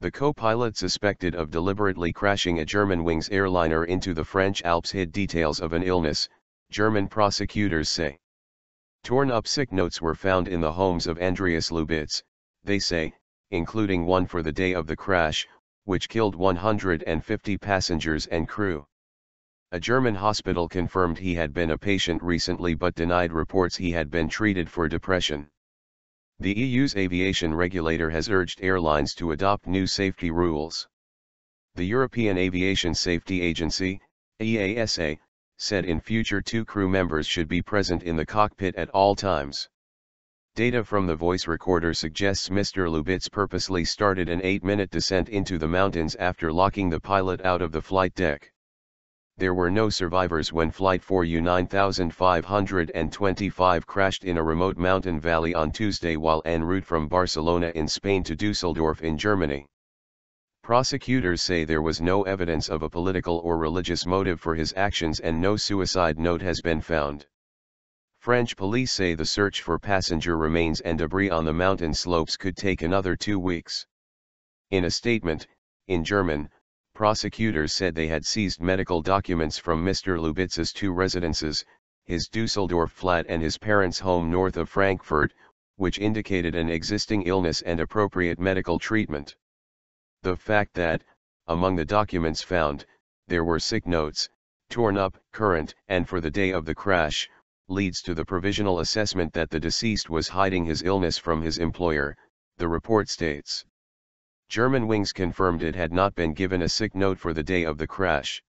The co-pilot suspected of deliberately crashing a Germanwings airliner into the French Alps hid details of an illness, German prosecutors say. Torn-up sick notes were found in the homes of Andreas Lubitz, they say, including one for the day of the crash, which killed 150 passengers and crew. A German hospital confirmed he had been a patient recently but denied reports he had been treated for depression. The EU's aviation regulator has urged airlines to adopt new safety rules. The European Aviation Safety Agency, EASA, said in future 2 crew members should be present in the cockpit at all times. Data from the voice recorder suggests Mr. Lubitz purposely started an 8-minute descent into the mountains after locking the pilot out of the flight deck. There were no survivors when Flight 4U 9525 crashed in a remote mountain valley on Tuesday while en route from Barcelona in Spain to Duesseldorf in Germany. Prosecutors say there was no evidence of a political or religious motive for his actions and no suicide note has been found. French police say the search for passenger remains and debris on the mountain slopes could take another 2 weeks. In a statement, in German, prosecutors said they had seized medical documents from Mr. Lubitz's 2 residences, his Duesseldorf flat and his parents' home north of Frankfurt, which indicated an existing illness and appropriate medical treatment. The fact that, among the documents found, there were sick notes, torn up, current, and for the day of the crash, leads to the provisional assessment that the deceased was hiding his illness from his employer, the report states. Germanwings confirmed it had not been given a sick note for the day of the crash.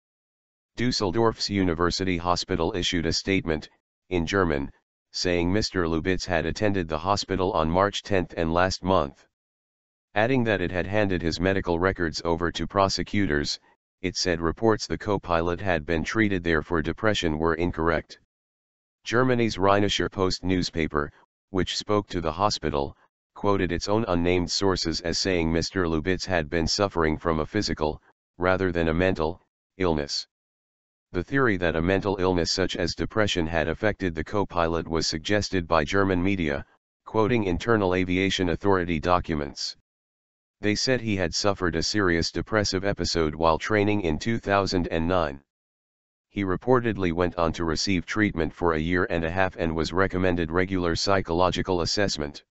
Dusseldorf's University Hospital issued a statement, in German, saying Mr. Lubitz had attended the hospital on March 10 and last month. Adding that it had handed his medical records over to prosecutors, it said reports the co-pilot had been treated there for depression were incorrect. Germany's Rheinischer Post newspaper, which spoke to the hospital, quoted its own unnamed sources as saying Mr. Lubitz had been suffering from a physical, rather than a mental, illness. The theory that a mental illness such as depression had affected the co-pilot was suggested by German media, quoting Internal Aviation Authority documents. They said he had suffered a serious depressive episode while training in 2009. He reportedly went on to receive treatment for a year and a half and was recommended regular psychological assessment.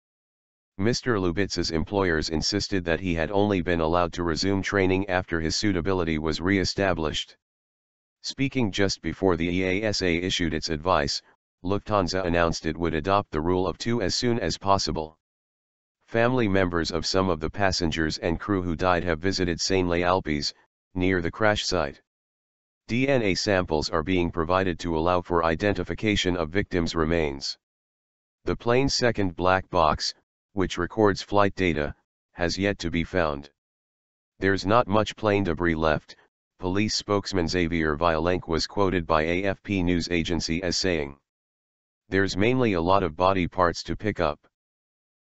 Mr. Lubitz's employers insisted that he had only been allowed to resume training after his suitability was re-established. Speaking just before the EASA issued its advice, Lufthansa announced it would adopt the rule of 2 as soon as possible. Family members of some of the passengers and crew who died have visited Seinle Alpes, near the crash site. DNA samples are being provided to allow for identification of victims' remains. The plane's second black box, which records flight data, has yet to be found. There's not much plane debris left, police spokesman Xavier Violenc was quoted by AFP news agency as saying. There's mainly a lot of body parts to pick up.